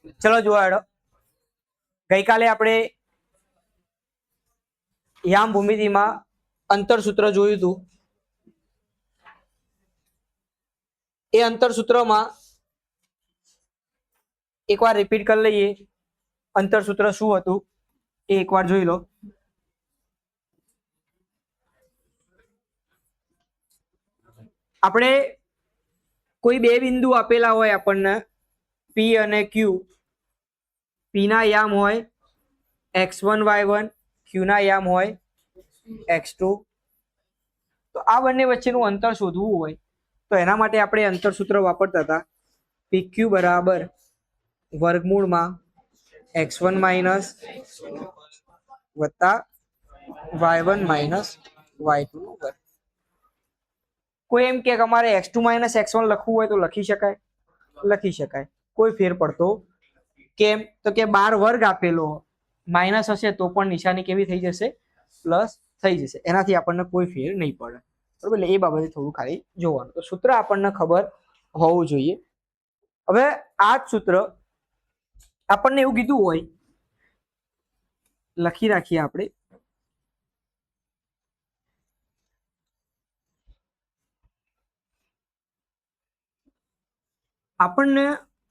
ચલો જોવા હેડો. ગઈકાલે આપણે યામ ભૂમિતિમાં અંતરસૂત્ર જોયું હતું. એ અંતરસૂત્રમાં એકવાર રિપીટ કરી લઈએ. અંતરસૂત્ર શું હતું એ એકવાર જોઈ લો. આપણે કોઈ બે બિંદુ આપેલા હોય આપણને પી અને ક્યુ. પી ના યામ હોય x1 y1, ક્યુ ના યામ હોય x2. તો આ બંને વચ્ચેનું અંતર શોધવું હોય તો એના માટે આપણે અંતરસૂત્ર વાપરતા હતા PQ બરાબર વર્ગમૂળમાં x1 માઇનસ વત્તા y1 માઇનસ y2 નો વર્ગ. કોઈ એમ કે અમારે x2 માઇનસ x1 લખવું હોય તો લખી શકાય, લખી શકાય, કોઈ ફેર પડતો કેમ તો કે 12 વર્ગ આપેલો માઇનસ હશે તો પણ નિશાની કેવી થઈ જશે? પ્લસ થઈ જશે. એનાથી આપણને કોઈ ફેર નહીં પડે, બરોબર. એટલે એ બાબતે થોડું ખાલી જોવાનું. તો સૂત્ર આપણને ખબર હોવું જોઈએ. હવે આ જ સૂત્ર આપણને એવું કીધું હોય, લખી રાખીએ આપણે. આપણને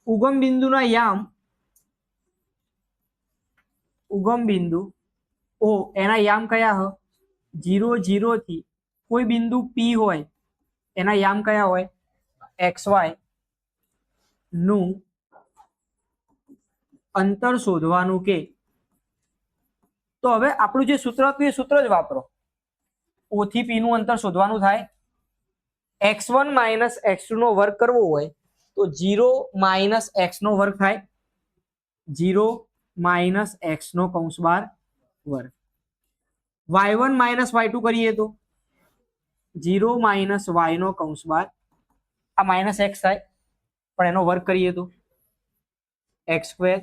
ઉગમ બિંદુના યામ, ઉગમ બિંદુ ઓ એના યામ કયા હ? 0 0 થી કોઈ બિંદુ P હોય એના યામ કયા હોય? XY નું અંતર શોધવાનું કે. તો હવે આપણું જે સૂત્ર હતું એ સૂત્ર જ વાપરો. O થી P નું અંતર શોધવાનું થાય. x1 માઇનસ x2 નો વર્ગ કરવો હોય તો 0 માઇનસ x નો વર્ગ થાય. 0 માઇનસ x નો કૌંસ બાર વર્ગ. y1 માઇનસ y2 કરીએ તો 0 માઇનસ y નો કૌંસ બાર. આ માઇનસ x થાય પણ એનો વર્ગ કરીએ તો x સ્ક્વેર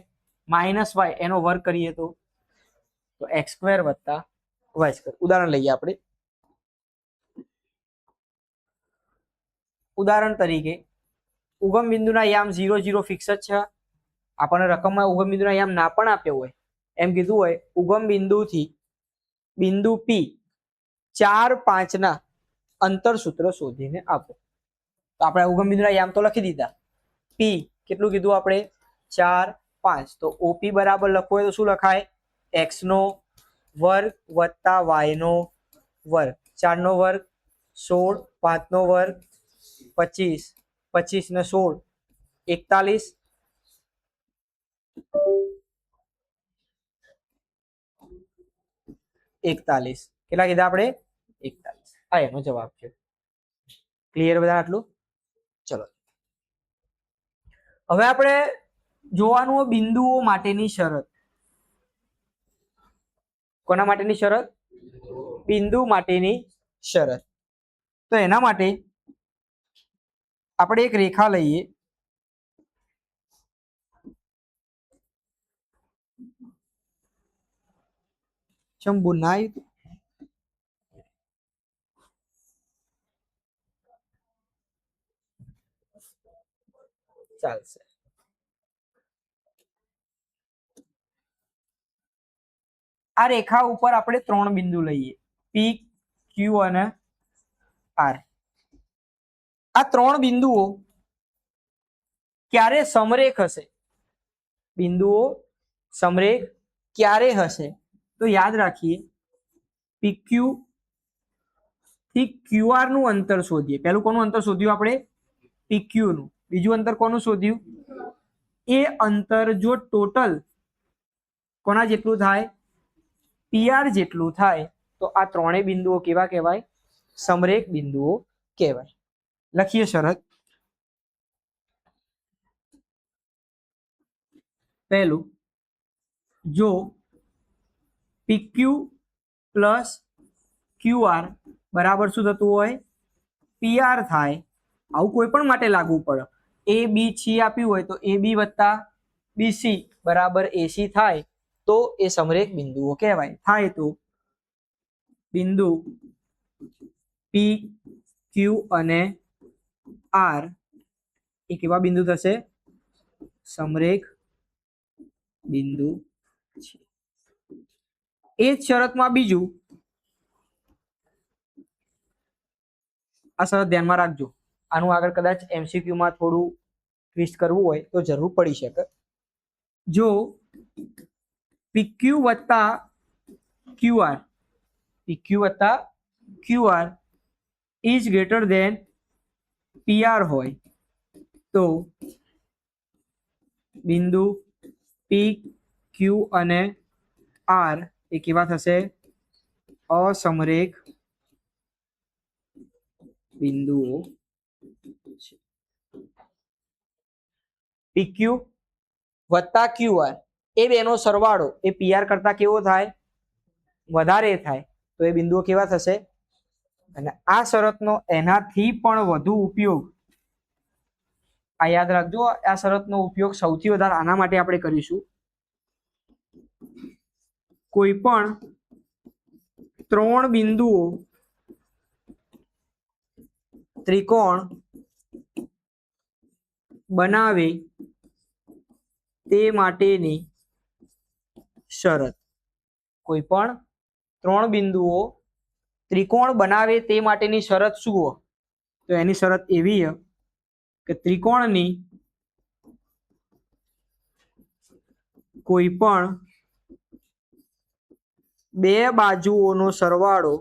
માઇનસ y એનો વર્ગ કરીએ તો x સ્ક્વેર વત્તા y સ્ક્વેર. ઉદાહરણ લઈએ આપણે. ઉદાહરણ તરીકે ઉગમ બિંદુના યામ 0 0 ફિક્સ જ છે. આપણને રકમમાં ઉગમ બિંદુના યામ ના પણ આપ્યો હોય, એમ કીધું હોય ઉગમ બિંદુથી બિંદુ P 4 5 ના અંતર સૂત્ર શોધીને આપો. તો આપણે ઉગમ બિંદુના યામ તો લખી દીધા. P કેટલું કીધું આપણે? 4 5. તો OP બરાબર લખવું હોય તો શું લખાય? x નો વર્ગ વત્તા y નો વર્ગ. 4 નો વર્ગ 16, 5 નો વર્ગ 25, 25 ને 16 41, 41. કેટલા કીધા આપણે? 41. આ એનો જવાબ છે. ક્લિયર બધા આટલું? ચલો હવે આપણે જોવાનું બિંદુઓ માટેની શરત. કોના માટેની શરત? બિંદુ માટેની શરત. તો એના માટે આપણે એક રેખા લઈએ. શંભુ નાય ચાલશે. આ રેખા ઉપર આપણે 3 બિંદુ લઈએ, P Q અને R. આ 3 બિંદુઓ ક્યારે સમરેખ હશે? બિંદુઓ સમરેખ ક્યારે હશે? તો યાદ રાખીએ PQ થી QR નું અંતર શોધીએ. પહેલું કોનું અંતર શોધ્યું આપણે? PQ નું. બીજું અંતર કોનું શોધ્યું? એ અંતર જો ટોટલ કોના જેટલું થાય? PR જેટલું થાય તો આ ત્રણેય બિંદુઓ કેવા કહેવાય? સમરેખ બિંદુઓ કહેવાય. લખીએ શરત. પહેલું, જો PQ પ્લસ QR બરાબર શું થતું હોય? PR થાય. આવું કોઈ પણ માટે લાગુ પડે. ABC આપ્યું હોય તો AB વત્તા BC બરાબર AC થાય તો એ સમરેખ બિંદુઓ કહેવાય. થાય તો બિંદુ P Q અને R એ કેવા બિંદુ થશે? સમરેખ બિંદુ છે. એ જ શરતમાં બીજું, આ શરત ધ્યાનમાં રાખજો, આનું આગળ કદાચ MCQ માં થોડું ટ્વિસ્ટ કરવું હોય તો જરૂર પડી શકે. જો PQ વત્તા QR, PQ વત્તા QR is greater than PR હોય તો બિંદુ PQ અને R એ કેવા થશે? અસમરેખ બિંદુઓ છે. PQ વત્તા QR એ બેનો સરવાળો એ PR કરતા કેવો થાય? વધારે થાય. તો એ બિંદુઓ કેવા થશે? અને આ શરતનો એનાથી પણ વધુ ઉપયોગ, આ યાદ રાખજો, આ શરતનો ઉપયોગ સૌથી વધારે આના માટે આપણે કરીશું. કોઈ પણ 3 બિંદુઓ ત્રિકોણ બનાવે તે માટેની શરત. કોઈ પણ 3 બિંદુઓ ત્રિકોણ બનાવે તે માટેની શરત શું હોય? તો એની શરત એવી છે કે ત્રિકોણની કોઈ પણ 2 બાજુઓનો સરવાળો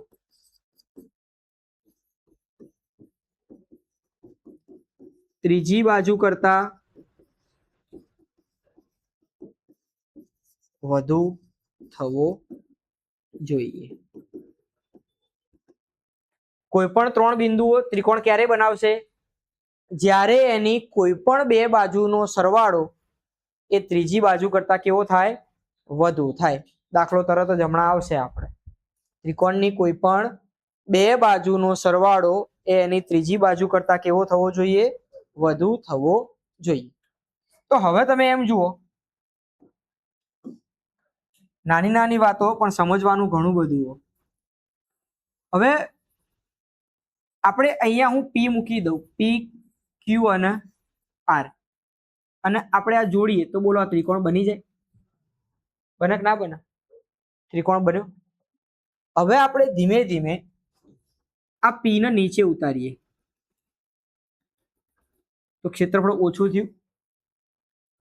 ત્રીજી બાજુ કરતા વધુ થવો જોઈએ. કોઈ પણ 3 બિંદુઓ ત્રિકોણ ક્યારે બનાવશે? જ્યારે એની કોઈ પણ 2 બાજુનો સરવાળો એ ત્રીજી બાજુ કરતા કેવો થાય? વધુ થાય. દાખલો તરત જ હમણાં આવશે. આપણે ત્રિકોણની કોઈ પણ 2 બાજુનો સરવાળો એ એની ત્રીજી બાજુ કરતા કેવો થવો જોઈએ? વધુ થવો જોઈએ. તો હવે તમે એમ જુઓ, નાની નાની વાતો પણ સમજવાનું ઘણું બધું. હવે આપણે અહીંયા હું P મૂકી દઉં, P, Q અને R, અને આપણે આ જોડીએ તો બોલો આ ત્રિકોણ બની જાય? બને કે ના બને? ત્રિકોણ બન્યો. હવે આપણે ધીમે ધીમે આ P ને નીચે ઉતારીએ તો ક્ષેત્રફળ ઓછું થયું?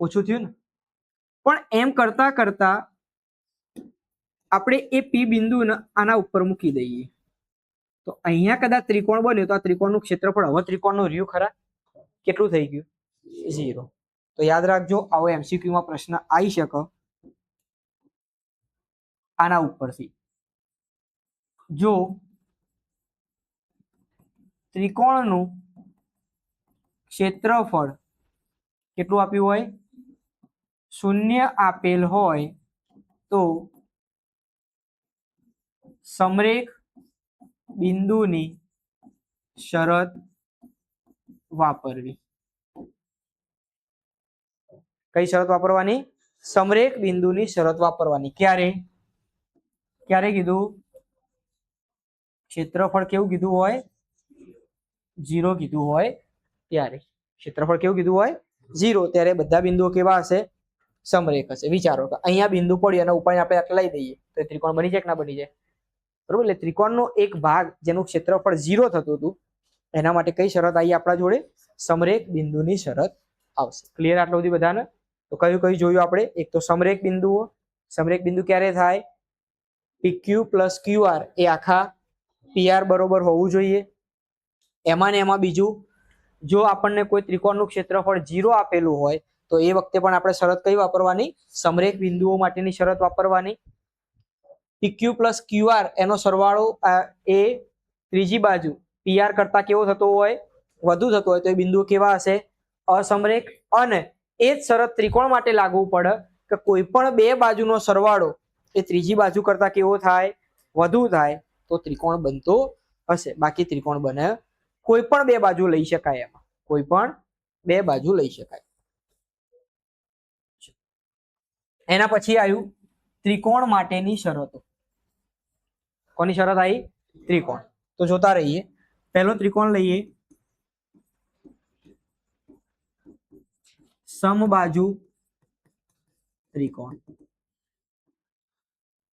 ઓછું થયું ને? પણ એમ કરતા કરતા આપણે એ P બિંદુને આના ઉપર મૂકી દઈએ તો અહીંયા કદાચ ત્રિકોણ બન્યો તો આ ત્રિકોણનું ક્ષેત્રફળ હવે ત્રિકોણનું રહ્યું ખરા? કેટલું થઈ ગયું? 0. તો યાદ રાખજો, આવો MCQ માં પ્રશ્ન આવી શકે આના ઉપરથી. જો ત્રિકોણનું ક્ષેત્રફળ કેટલું આપ્યું હોય? 0 આપેલ હોય તો સમરેખ બિંદુની શરત વાપરવી. કઈ શરત વાપરવાની? સમરેખ બિંદુની શરત વાપરવાની. ક્યારે? ક્યારે કીધું? ક્ષેત્રફળ કેવું કીધું હોય? 0 કીધું હોય ત્યારે. ક્ષેત્રફળ કેવું કીધું હોય? 0. ત્યારે બધા બિંદુઓ કેવા હશે? સમરેખ હશે. વિચારો કે અહીંયા બિંદુ પડ્યું અને ઉપર આપણે આટલા લઈ દઈએ તો એ ત્રિકોણ બની જાય કે ના બની જાય? બરોબર. એટલે ત્રિકોણનો એક ભાગ જેનું ક્ષેત્રફળ 0 થતું હતું એના માટે કઈ શરત આવી આપણા જોડે? સમરેખ બિંદુની શરત આવશે. ક્લિયર આટલું બધું બધાને? તો કયું કયું જોયું આપણે? એક તો સમરેખ બિંદુઓ. સમરેખ બિંદુ ક્યારે થાય? PQ પ્લસ QR એ આખા PR બરોબર હોવું જોઈએ. એમાં ને એમાં બીજું, જો આપણને કોઈ ત્રિકોણનું ક્ષેત્રફળ 0 આપેલું હોય તો એ વખતે પણ આપણે શરત કઈ વાપરવાની? સમરેખ બિંદુઓ માટેની શરત વાપરવાની. PQ પ્લસ QR એનો સરવાળો એ ત્રીજી બાજુ PR કરતા કેવો થતો હોય? વધુ થતો હોય તો એ બિંદુઓ કેવા હશે? અસમરેખ. અને એ જ શરત ત્રિકોણ માટે લાગુ પડે કે કોઈ પણ 2 બાજુનો સરવાળો એ ત્રીજી બાજુ કરતા કેવો થાય? વધુ થાય તો ત્રિકોણ બનતો હશે. બાકી ત્રિકોણ બને કોઈ પણ 2 બાજુ લઈ શકાય. એમાં કોઈ પણ 2 બાજુ લઈ શકાય. એના પછી આવ્યું ત્રિકોણ માટેની શરતો. કોની શરત આવી? ત્રિકોણ. તો જોતા રહીએ. પહેલો ત્રિકોણ લઈએ, સમબાજુ ત્રિકોણ.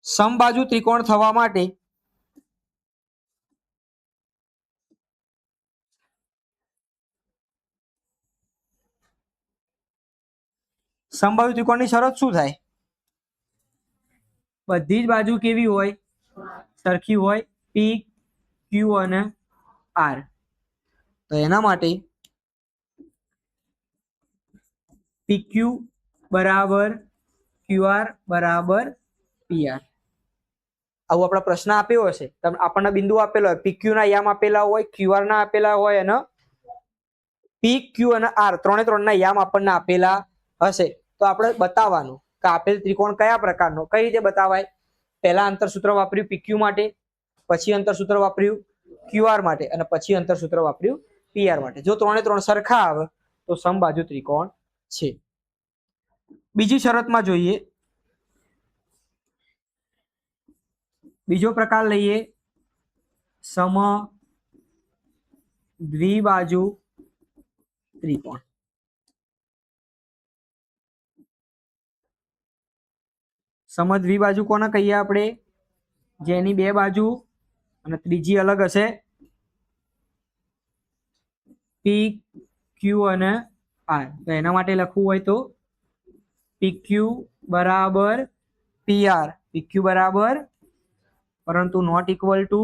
સમબાજુ ત્રિકોણ થવા માટે સમબાજુ ત્રિકોણની શરત શું થાય? બધી જ બાજુ કેવી હોય? સરખી હોય. પી ક્યુ અને આર. તો એના માટે પી ક્યુ બરાબર ક્યુ આર બરાબર પી આર. આવું આપણા પ્રશ્ન આપ્યો હશે, આપણને બિંદુ આપેલો હોય, પી ક્યુ ના યામ આપેલા હોય, ક્યુ આર ના આપેલા હોય અને પી ક્યુ અને આર ત્રણે ના યામ આપણને આપેલા હશે. તો આપણે બતાવવાનું કે આપેલ ત્રિકોણ કયા પ્રકારનો, કઈ રીતે બતાવાય. પહેલા અંતરસૂત્ર વાપર્યું પી ક્યુ માટે, પછી અંતરસૂત્ર વાપર્યું ક્યુ આર માટે અને પછી અંતરસૂત્ર વાપર્યું પી આર માટે. જો ત્રણ સરખા આવે તો સમબાજુ ત્રિકોણ છે. બીજી શરતમાં જોઈએ, બીજો પ્રકાર લઈએ, સમ દ્વિબાજુ ત્રિકોણ. સમદ્વિબાજુ કોને કહીએ આપણે? જેની બે બાજુ અને ત્રીજી અલગ હશે. પી ક્યુ અને આર. તો એના માટે લખવું હોય તો પી ક્યુ બરાબર પી આર. પી ક્યુ બરાબર, પરંતુ not equal to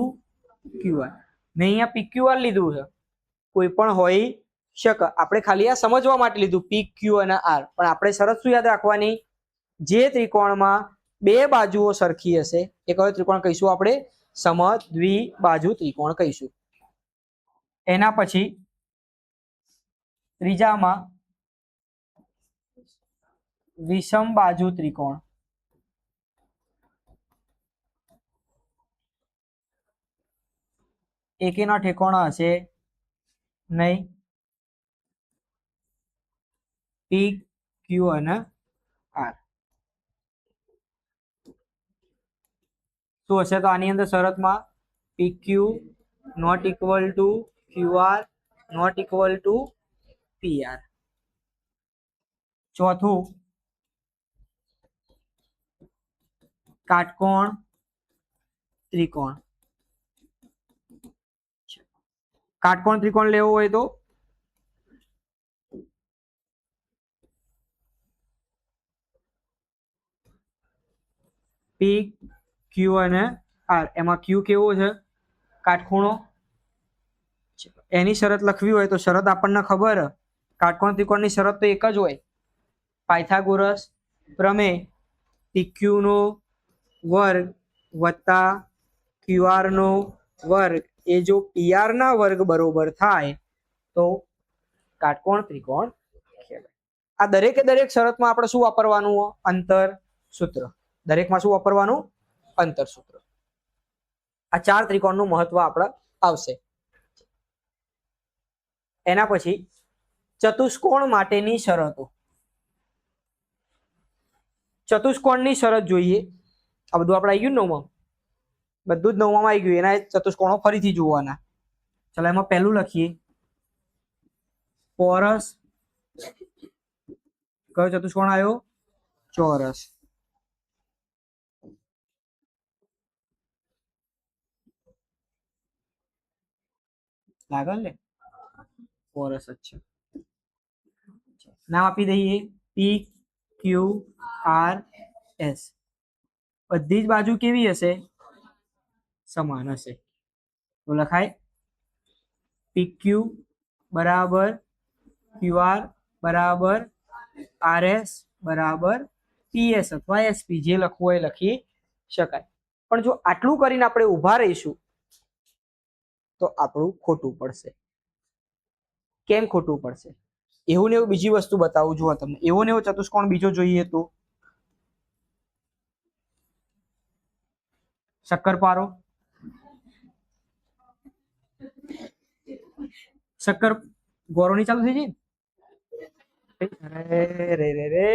Q R. મેં અહીંયા પી ક્યુ આર લીધું છે, કોઈ પણ હોય શકે. આપણે ખાલી આ સમજવા માટે લીધું પી ક્યુ અને આર. પણ આપણે શરત શું યાદ રાખવાની? જે ત્રિકોણમાં બે બાજુઓ સરખી હશે એ કયો ત્રિકોણ કહીશું આપણે? સમદ્વિબાજુ ત્રિકોણ કહીશું. એના પછી ત્રીજામાં વિષમ બાજુ ત્રિકોણ. એકેના ઠેકોણા હશે નહીં. પી ક્યુ અને આર શું હશે? તો આની અંદર શરતમાં P Q not equal to Q R not equal to P R. ચોથું, કાટકોણ ત્રિકોણ. કાટકોણ ત્રિકોણ લેવો હોય તો પી ક્યુ અને આર. એમાં ક્યુ કેવો છે? કાટખૂણો. એની શરત લખવી હોય તો શરત આપણને ખબર, કાટકોણ ત્રિકોણની શરત તો એક જ હોય, પાયથાગોરસ પ્રમેય. પી ક્યુ નો વર્ગ વત્તા ક્યુ આર નો વર્ગ એ જો પી આર ના વર્ગ બરોબર થાય તો કાટકોણ ત્રિકોણ કહેવાય. આ દરેકે દરેક શરતમાં આપણે શું વાપરવાનું? અંતર સૂત્ર. દરેકમાં શું વાપરવાનું? અંતર સૂત્ર. આ ચાર ત્રિકોણનું મહત્વ આપણે આવશે. એના પછી ચતુષ્કોણ માટેની શરતો. ચતુષ્કોણની શરત જોઈએ. આ બધું આપણે આવી ગયું નવમાં, બધું જ નવમાં આવી ગયું. એના ચતુષ્કોણો ફરીથી જોવાના. ચલો એમાં પહેલું લખીએ, ચોરસ. કયો ચતુષ્કોણ આવ્યો? ચોરસ. લાગે ને ચોરસ જ છે. નામ આપી દઈએ પી ક્યુ આર એસ. બધી જ બાજુ કેવી હશે? સમાન હશે. તો લખાય પી ક્યુ બરાબર ક્યુ આર બરાબર આર એસ બરાબર પીએસ અથવા એસપી. જે લખવું હોય લખી શકાય. પણ જો આટલું કરીને આપણે ઊભા રહીશું તો આપણું ખોટું પડશે. કેમ ખોટું પડશે? એવું ને એવું બીજી વસ્તુ બતાવું. જુઓ તમને એવો ને એવો ચતુષ્કોણ બીજો જોઈએ તો શક્કરપારો. શક્કર ગોરોની ચાલુ થઈ જાય. રે રે રે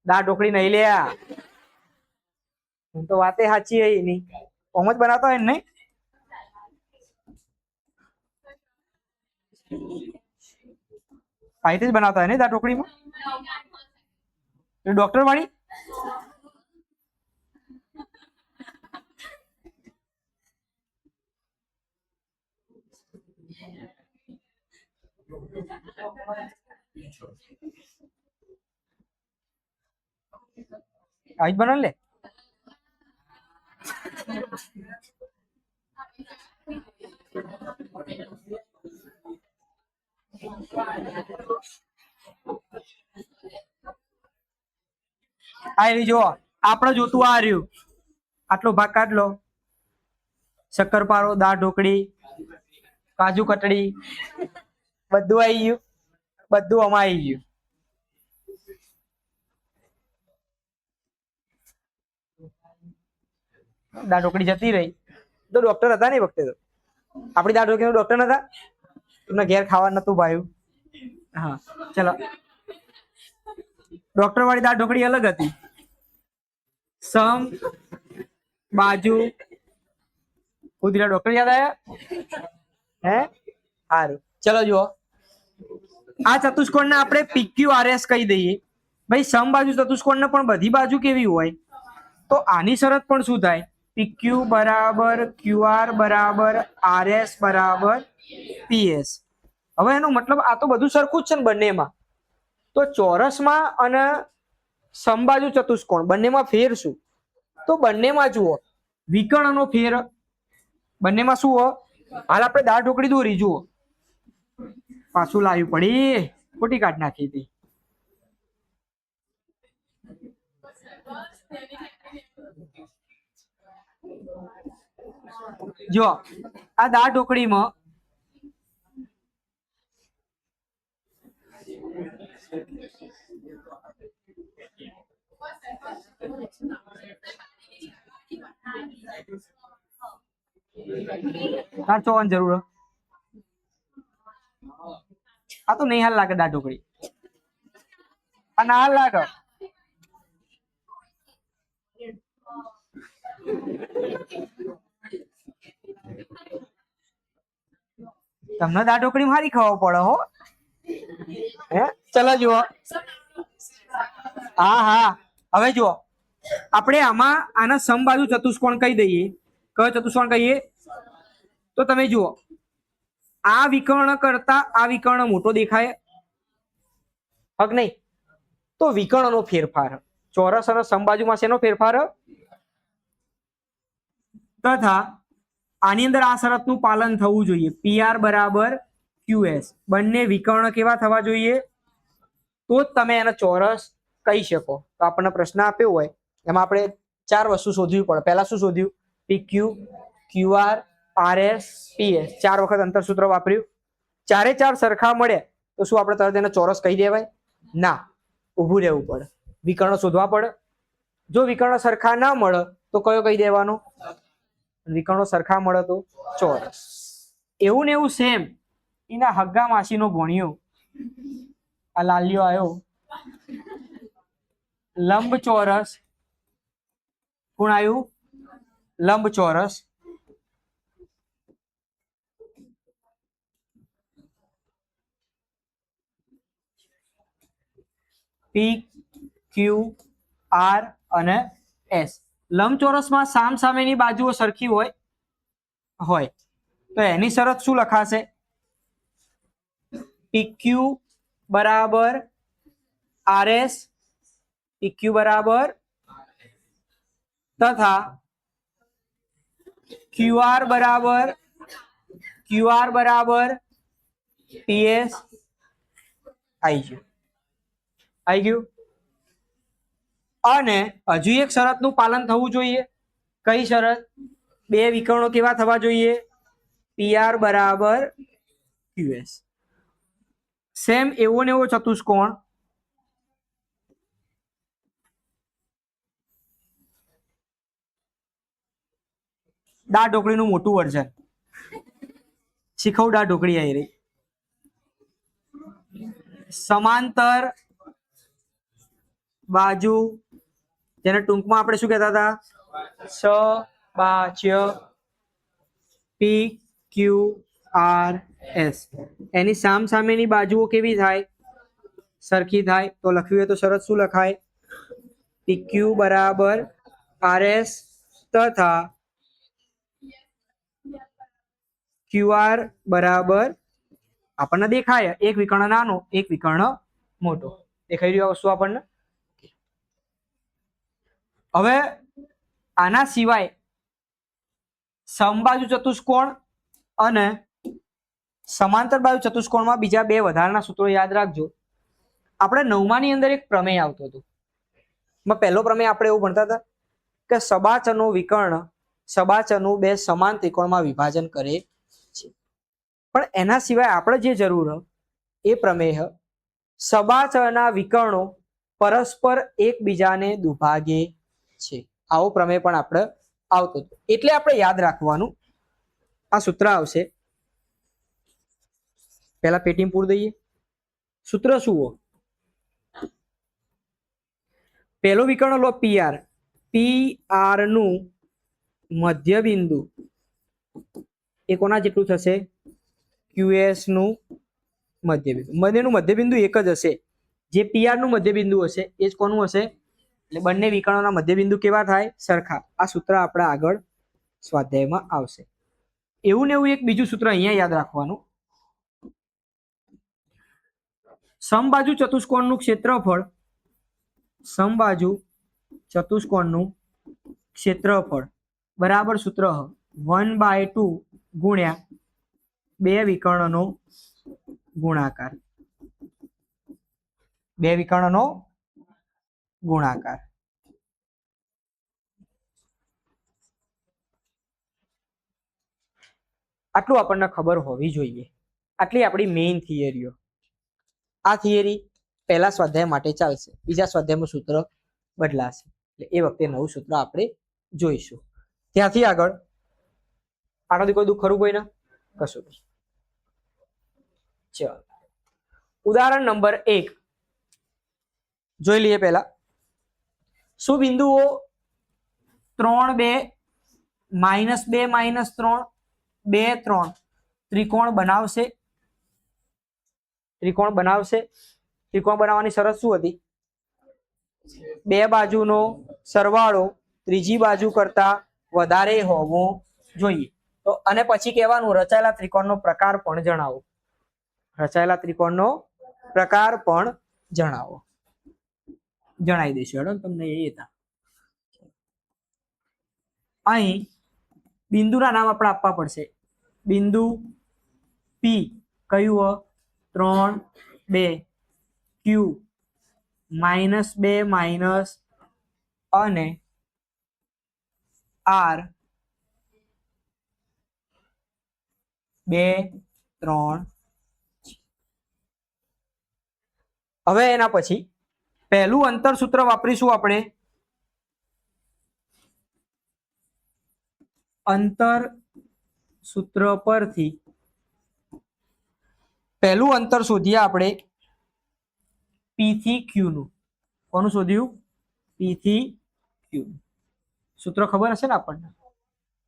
દા ઢોકળી નહીં લ્યા. હું તો વાતે સાચી હઈ નહીં. ઓમ જ બનાવતા હોય ને? આઈથી જ બનાવતા હોય ને દા ઢોકળીમાં? ડોક્ટર વાળી આજ બના લે આ રહી જો આપણે જોતું આ રહ્યું આટલો ભાગ કાઢ લો શક્કરપારો દાળ ઢોકળી કાજુ કતરી બધું આવી ગયું બધું આમાં આવી ગયું દાળ ઢોકળી જતી રહી તો ડોક્ટર હતા ને એ વખતે તો આપણી દાળ ઢોકળી ડોક્ટર નતા એમને ઘેર ખાવા નતું ભાઈ હા ચલો ડોક્ટર વાળી દાળ ઢોકળી અલગ હતી સમ બાજુ કુદરા ડોક્ટર યાદ આયા હે સારું ચલો જુઓ આ ચતુષ્કોણ ને આપણે PQRS કહી દઈએ ભાઈ સમ બાજુ ચતુષ્કોણ ને પણ બધી બાજુ કેવી હોય તો આની શરત પણ શું થાય PQ બરાબર QR બરાબર RS બરાબર PS હવે એનો મતલબ આ તો બધું સરખું જ છે ને બંનેમાં તો ચોરસમાં અને સમબાજુ ચતુષ્કોણ બંનેમાં ફેર શું તો બંનેમાં જુઓ વિકર્ણનો ફેર બંનેમાં શું હો હાલ આપણે દાળ ઢોકળી દોરી જુઓ પાછું લાવ્યું પડી ખોટી કાઢ નાખી હતી જો આ દાળ ઢોકળીમાં તાર ચોવાની જરૂર આ તો નહીં હાલ લાગે દાળ ઢોકળી આ ના હાલ લાગે તમને દાળ ઢોકળી મારી ખાવા પડે હો હે ચલો જુઓ હા હા હવે જુઓ આપણે આમાં આના સમબાજુ ચતુષ્કોણ કહી દઈએ કયો ચતુષ્કોણ કહીએ તો તમે જુઓ આ વિકર્ણ કરતા આ વિકર્ણ મોટો દેખાય હક નહીં તો વિકર્ણનો ફેરફાર ચોરસ અને સમબાજુમાં શેનો ફેરફાર તથા આની અંદર આ શરતનું પાલન થવું જોઈએ PR બરાબર QS બંને વિકર્ણ કેવા થવા જોઈએ તો જ તમે એને ચોરસ કહી શકો તો આપણને પ્રશ્ન આપ્યો હોય એમાં આપણે 4 વસ્તુ શોધવી પડે પહેલા શું શોધ્યું PQ QR RS PS 4 વખત અંતરસૂત્ર વાપર્યું ચારે ચાર સરખા મળે તો શું આપણે તરત એને ચોરસ કહી દેવાય ના ઊભું રહેવું પડે વિકર્ણ શોધવા પડે જો વિકર્ણ સરખા ના મળે તો કયો કહી દેવાનો વિકર્ણો સરખા મળે તો ચોરસ એવું ને એવું સેમ એના હગ્ગા માસીનો ભણ્યો આ લાલ્યો આવ્યો લંબ ચોરસ કોણ આવ્યું લંબ ચોરસ PQR અને S લંબચોરસમાં સામ સામેની બાજુઓ સરખી હોય તો એની શરત શું લખાશે PQ બરાબર RS PQ બરાબર તથા QR બરાબર PS આવી ગયું અને હજુ એક શરતનું પાલન થવું જોઈએ કઈ શરત બે વિકર્ણો કેવા થવા જોઈએ PR બરાબર QS સેમ એવો ને એવો ચતુષ્કોણ દાળ ઢોકળીનું મોટું વર્ઝન શીખવ દાળ ઢોકળી આવી રહી સમાંતર બાજુ જેને ટૂંકમાં આપણે શું કહેતા હતા સબાજ્ય PQRS એની સામ સામેની બાજુઓ કેવી થાય સરખી થાય તો લખ્યું હોય તો શરત શું લખાય PQ બરાબર RS તથા QR બરાબર આપણને દેખાય એક વિકર્ણ નાનો એક વિકર્ણ મોટો દેખાઈ રહ્યો વસ્તુ આપણને. હવે આના સિવાય સમબાજુ ચતુષ્કોણ અને સમાંતર બાજુ ચતુષ્કોણમાં બીજા બે વધારાના સૂત્રો યાદ રાખજો. આપણે 9માની અંદર એક પ્રમેય આવતો હતો. પહેલો પ્રમેય આપણે એવું ભણતા હતા કે સબાચરનો વિકર્ણ સબાચરનું બે સમાન ત્રિકોણમાં વિભાજન કરે છે. પણ એના સિવાય આપણે જે જરૂર એ પ્રમેય સબાચરના વિકર્ણો પરસ્પર એકબીજાને દુભાગે છે. આવો પ્રમેય પણ આપણે આવતો હતો. એટલે આપણે યાદ રાખવાનું આ સૂત્ર આવશે. પહેલા પેટીમાં પૂરી દઈએ. સૂત્ર શું હો? પહેલો વિકર્ણ લો PR. PR નું મધ્ય બિંદુ એ કોના જેટલું થશે? QS નું મધ્ય બિંદુ. બંનેનું મધ્ય બિંદુ એક જ હશે. જે PR નું મધ્ય બિંદુ હશે એ જ કોનું હશે? એટલે બંને વિકર્ણોના મધ્ય બિંદુ કેવા થાય? સરખા. આ સૂત્ર આપણે આગળ સ્વાધ્યાયમાં આવશે. એવું ને એવું એક બીજું સૂત્ર અહીંયા યાદ રાખવાનું. સમબાજુ ચતુષ્કોણનું ક્ષેત્રફળ સમબાજુ ચતુષ્કોણનું ક્ષેત્રફળ બરાબર સૂત્ર 1/2 ગુણ્યા બે વિકર્ણનો ગુણાકાર. બે વિકર્ણનો ગુણાકાર. આટલું આપણને ખબર હોવી જોઈએ. આટલી આપણી મેઇન થિયરીઓ. આ થિયરી પહેલા સ્વાધ્યાય માટે ચાલશે. બીજા સ્વાધ્યાયનું સૂત્ર બદલાશે. એટલે એ વખતે નવું સૂત્ર આપણે જોઈશું. ત્યાંથી આગળ આનાથી કોઈ દુઃખ ખરું કોઈને? કશું નહીં. ચાલો ઉદાહરણ નંબર 1 જોઈ લઈએ. પહેલા શું બિંદુઓ 3 2 -2 -3 2 3 ત્રિકોણ બનાવશે? ત્રિકોણ બનાવશે. ત્રિકોણ બનાવવાની શરત શું હતી? બે બાજુનો સરવાળો ત્રીજી બાજુ કરતા વધારે હોવો જોઈએ. તો અને પછી કહેવાનું રચાયેલા ત્રિકોણનો પ્રકાર પણ જણાવો. રચાયેલા ત્રિકોણનો પ્રકાર પણ જણાવો. જણાવી દઈશું હેડો તમને એ હતા. અહીં બિંદુના નામ આપણે આપવા પડશે. બિંદુ P કયું? 3 2 Q -2 માઇનસ અને R 2 3. હવે એના પછી પહેલું અંતર સૂત્ર વાપરીશું આપણે. અંતર સૂત્ર પરથી પહેલું અંતર શોધીએ આપણે P થી Q નું. કોનું શોધ્યું? P થી Q. સૂત્ર ખબર હશે ને આપણને?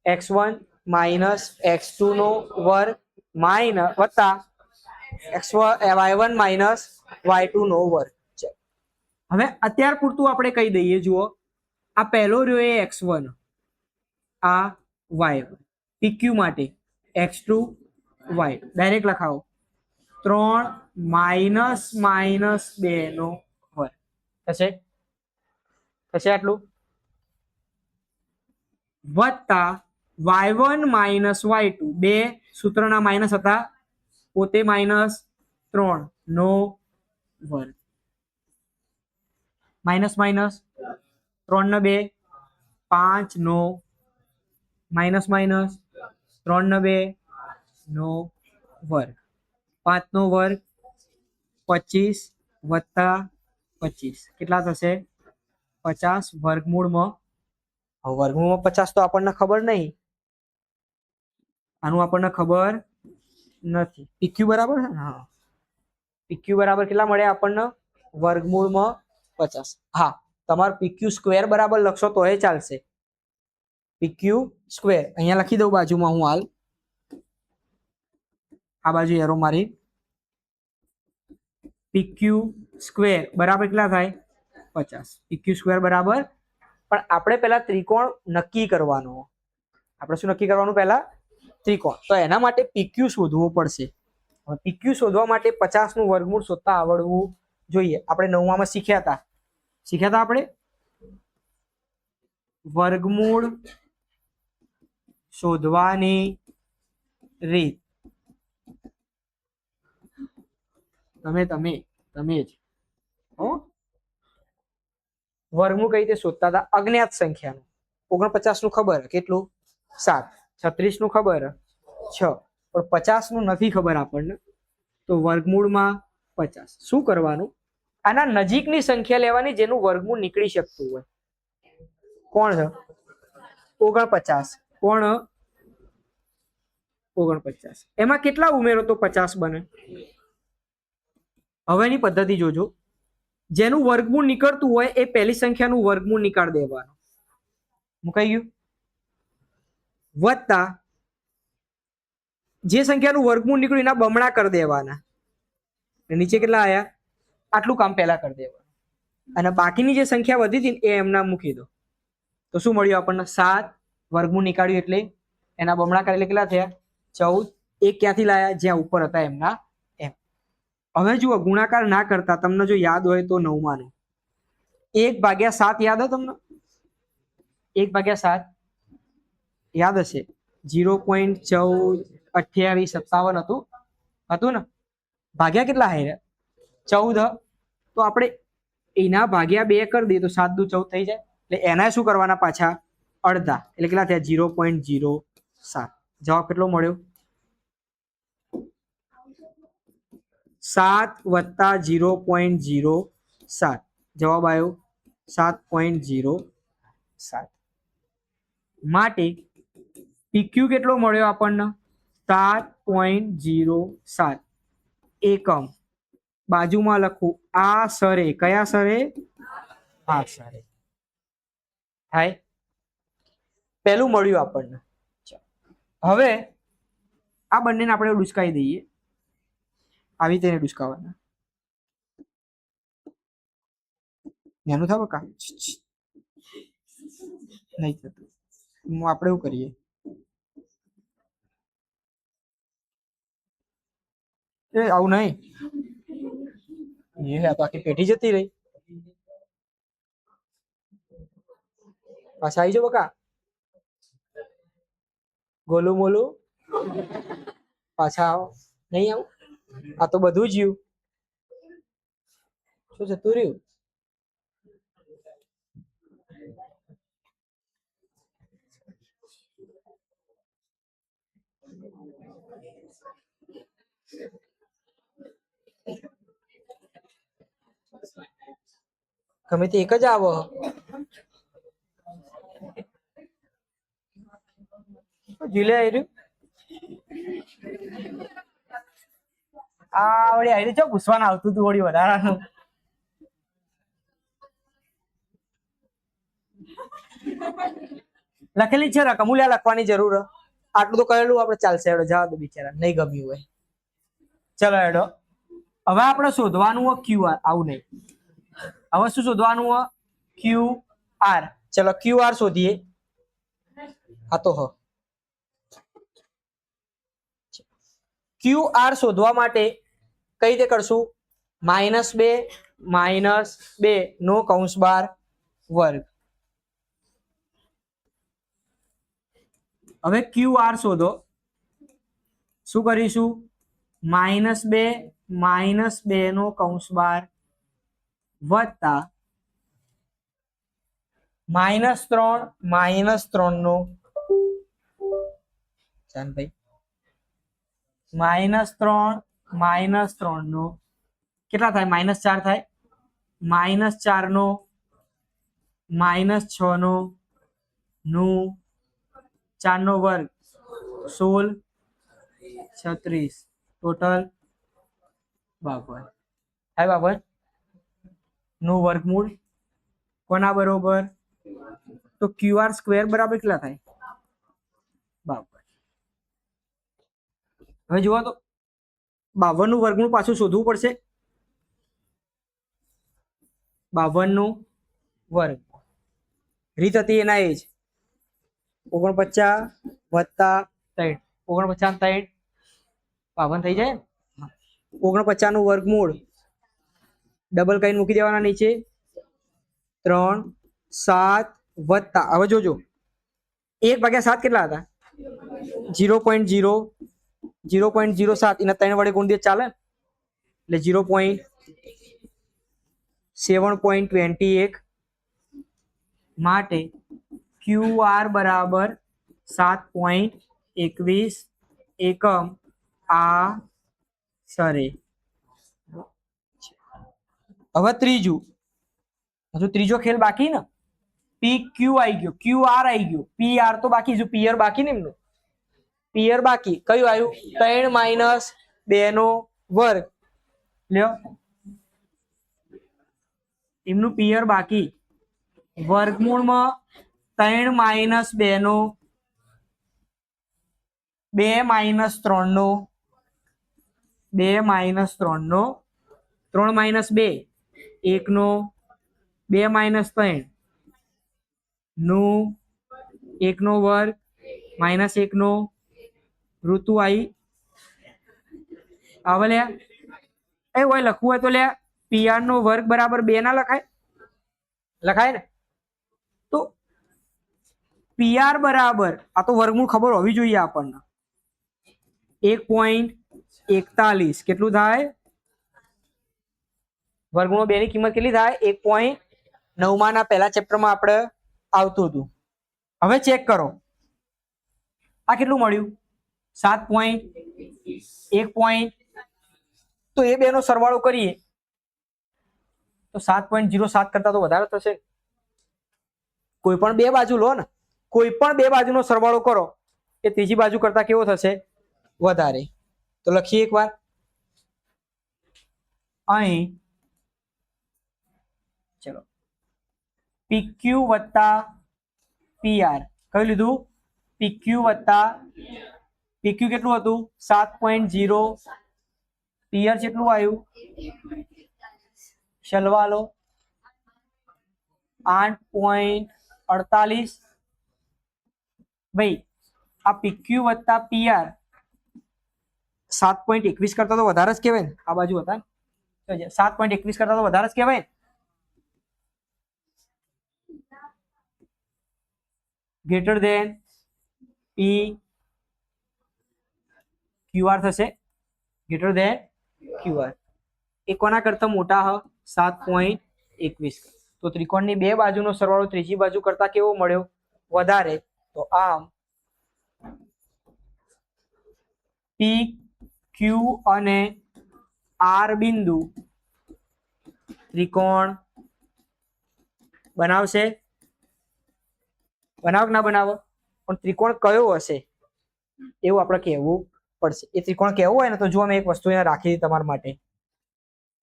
x1 - x2 નો વર્ગ માઇનસ વત્તા y1 - y2 નો વર્ગ. હવે અત્યાર પૂરતું આપણે કહી દઈએ. જુઓ આ પહેલો રહ્યો એ x1, આ y1. PQ માટે x2 y2 ડાયરેક્ટ લખાવો. 3 -2 નો વર્ગ થશે. આટલું વત્તા y1 - y2 બે સૂત્રના માઇનસ હતા પોતે -3 નો વર્ગ. માઇનસ 3 ને 2 5 નો -3 ને 2 નો વર્ગ. 5 નો વર્ગ 25 વત્તા 25 કેટલા થશે? 50. વર્ગમૂળમાં 50 તો આપણને ખબર નહીં. આનું આપણને ખબર નથી. PQ બરાબર છે ને? હા, PQ બરાબર કેટલા મળે આપણને? વર્ગમૂળમાં 50. હા, તમારે PQ સ્ક્વેર બરાબર લખશો તો એ ચાલશે. PQ સ્ક્વેર અહીંયા લખી દઉં બાજુમાં હું હાલ. આ બાજુ એરો મારી. PQ સ્ક્વેર બરાબર કેટલા થાય? 50 PQ સ્ક્વેર બરાબર, પણ આપણે પહેલા ત્રિકોણ નક્કી કરવાનો. આપણે શું નક્કી કરવાનું? પહેલા ત્રિકોણ. તો એના માટે PQ શોધવો પડશે. હવે PQ શોધવા માટે 50 નું વર્ગમૂળ શોધતા આવડવું જોઈએ. આપણે 9માં શીખ્યા હતા આપણે વર્ગમૂળ શોધવાની રીત. તમે જ વર્ગમૂળ કઈ રીતે શોધતા હતા? અજ્ઞાત સંખ્યાનું. 49 નું ખબર, કેટલું? 7. 36 નું ખબર, 6. પણ 50 નું નથી ખબર આપણને, તો વર્ગમૂળમાં 50. શું કરવાનું? આના નજીકની સંખ્યા લેવાની જેનું વર્ગમૂળ નીકળી શકતું હોય. કોણ છે? 49. કોણ? 49. એમાં કેટલા ઉમેરો તો 50 બને? હવે એની પદ્ધતિ જોજો. જેનું વર્ગમૂળ નીકળતું હોય એ પહેલી સંખ્યાનું વર્ગમૂળ નીકાળી દેવાનું. મુકાઈ ગયું? વત્તા જે સંખ્યાનું વર્ગમૂળ નીકળ્યું એના બમણા કરી દેવાના. નીચે કેટલા આયા? આટલું કામ પહેલા કરી દેવાનું. અને બાકીની જે સંખ્યા વધી હતી એ એમના મૂકી દો. તો શું મળ્યું આપણને? 7. વર્ગમૂળ નીકાળ્યું એટલે એના બમણા કરે એટલે કેટલા થયા? 14. એક ક્યાંથી લાયા? જ્યાં ઉપર હતા એમના એમ. હવે જુઓ, ગુણાકાર ના કરતા તમને જો યાદ હોય તો 9માં 1/7 યાદ હોય તમને? 1/7 યાદ હશે. 0.142857 હતું ને? ભાગ્યા કેટલા હે? 14. તો આપણે એના ભાગ્યા 2 કરી દઈએ તો 7 દુ 14 થઈ જાય. એટલે એના શું કરવાના? પાછા અડધા. એટલે કેટલા થયા? 0.07. જવાબ કેટલો મળ્યો? 7 વત્તા 0.07. જવાબ આવ્યો 7.07. માટે PQ કેટલો મળ્યો આપણને? 7.07 એકમ. બાજુમાં લખું આ સરે. કયા સરે? આ સરે. થાય. પહેલું મળ્યું આપણને. હવે આ બંનેને આપણે ડુસકાઈ દઈએ. આવી રીતે ડુસકાવાના. એનું થાય બકા? નહીં થતું. આપણે એવું કરીએ, એ આવું નહીં. એ બાકી પેટી જતી રહી. પાછા આવી જાઓ બકા. ગોલું મોલું પાછા આવો. નહીં આવું? આ તો બધું જ યુ. શું જતું રહ્યું? ગમે તે એક જ આવો. જીલે આવ્યું. આ વળી આવી ચો પૂછવાના આવતું હતું વળી વધારાનું. લખેલી છે રકમ, મૂલ્યા લખવાની જરૂર. આટલું તો કરેલું આપણે ચાલશે. હેડો જવા દો બિચારા, નહીં ગમ્યું હોય. ચલો હેડો. હવે આપણે શોધવાનું હોય QR. આવું નહીં. હવે શું શોધવાનું હોય? QR. ચલો QR શોધીએ. હા તો QR શોધવા માટે કઈ રીતે કરશું? -2 નો કૌંસ બાર વર્ગ. હવે QR શોધો. શું કરીશું? -2 નો કૌંસ બાર વત્તા -3 નો ચાંદભાઈ -3 નો કેટલા થાય? -4 થાય. -4 નો -6 નો નું 4 નો વર્ગ 16 36 ટોટલ 52. થાય બાબર નું વર્ગમૂળ કોના બરોબર? તો QR સ્ક્વેર બરાબર કેટલા થાય? 52. હવે જુઓ તો 52 નું વર્ગમૂળ પાછું શોધવું પડશે. 52 વર્ગ રીત હતી એના એ જ 49 વત્તા 3 49 3 52 થઈ જાય 49 નું વર્ગમૂળ ડબલ કઈ મૂકી દેવાના નીચે 3 7 વત્તા હવે જોજો 1/7 કેટલા હતા 0.07 એના 3 વડે ગુણ દે ચાલે એટલે 0.7.21 માટે QR બરાબર 7.21 એકમ આશરે. હવે ત્રીજો ખેલ બાકી ને PQ આવી ગયો QR આવી ગયો PR તો બાકી જો PR બાકી ને એમનું PR બાકી કયું આવ્યું 3 - 2 નો વર્ગ લ્યો એમનું PR બાકી વર્ગમૂળમાં 3 - 2 નો 2 - 3 નો 2 - 3 નો 3 - 2 1 નો 2 - 3 નું 1 નો વર્ગ -1 નો ઋતુ આવી હવે લે એ હોય લખવું હોય તો લે PR નો વર્ગ બરાબર 2 ના લખાય ને તો PR બરાબર આ તો વર્ગમૂળ ખબર હોવી જોઈએ આપણને 1.41 કેટલું થાય વર્ગમૂળ 2 ની કિંમત કેટલી થાય 1.9 ના પહેલા ચેપ્ટરમાં આપણે આવતું હતું હવે ચેક કરો આ કેટલું મળ્યું 7.1 તો એ બે નો સરવાળો કરીએ તો 7.07 કરતા તો વધારે થશે કોઈ પણ બે બાજુ લો ને કોઈ પણ બે બાજુનો સરવાળો કરો એ ત્રીજી બાજુ કરતા કેવો થશે વધારે તો લખીએ એકવાર અહીં ચલો PQ વત્તા PR કયું લીધું PQ વત્તા PQ કેટલું હતું 7.0 PR કેટલું આવ્યું ચલવા લો 8.48 ભાઈ આ PQ વત્તા PR 7.21 કરતા તો વધારે જ કહેવાય ને આ બાજુ હતા ને 7.21 કરતા તો વધારે જ કહેવાય ને ગ્રેટર ધેન QR થશે ગ્રેટર ધેન QR એ કોના કરતા મોટા હ 7.21 તો ત્રિકોણની બે બાજુનો સરવાળો ત્રીજી બાજુ કરતા કેવો મળ્યો વધારે તો આમ PQ અને R બિંદુ ત્રિકોણ બનાવશે બનાવ ના બનાવો પણ ત્રિકોણ કયો હશે એવું આપણે કહેવું પડશે એ ત્રિકોણ કહેવું હોય ને તો જો અમે એક વસ્તુ અહીંયા રાખી તમારા માટે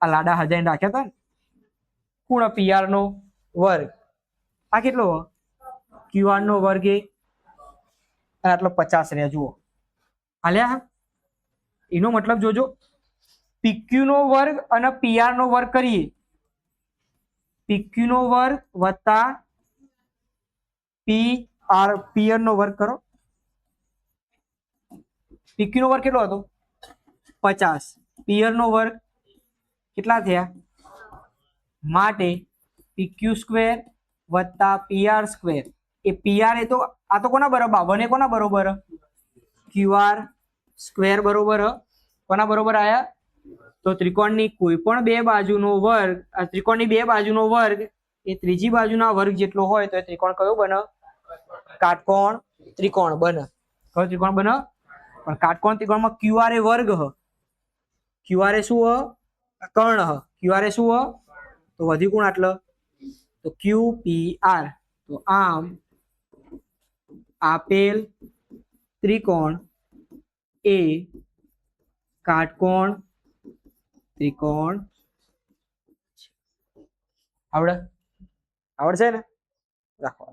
આ લાડા હજાઈને રાખ્યા હતા ને પૂર્ણ PR નો વર્ગ આ કેટલો QR નો વર્ગ એ આટલો 50 રહ્યા જુઓ હાલ્યા એનો મતલબ જોજો PQ નો વર્ગ અને PR નો વર્ગ કરીએ PQ નો વર્ગ વત્તા PR નો વર્ગ કરો PQ નો વર્ગ કેટલો હતો 50 PR નો વર્ગ કેટલા થયા માટે PQ સ્ક્વેર વત્તા PR સ્ક્વેર એ PR એ તો આ તો કોના બરાબર 52 કોના બરોબર QR સ્ક્વેર બરોબર કોના બરોબર આયા તો ત્રિકોણની કોઈ પણ બે બાજુનો વર્ગ આ ત્રિકોણની બે બાજુનો વર્ગ એ ત્રીજી બાજુના વર્ગ જેટલો હોય તો એ ત્રિકોણ કયો બને કાટકોણ ત્રિકોણ બને કયો ત્રિકોણ બને પણ કાટકોણ ત્રિકોણમાં QR એ વર્ગ હ QR એ શું હ કર્ણ હ QR એ શું હ તો વધી કોણ આટલો તો QPR તો આમ આપેલ ત્રિકોણ એ કાટકોણ ત્રિકોણ આવડશે ને રાખો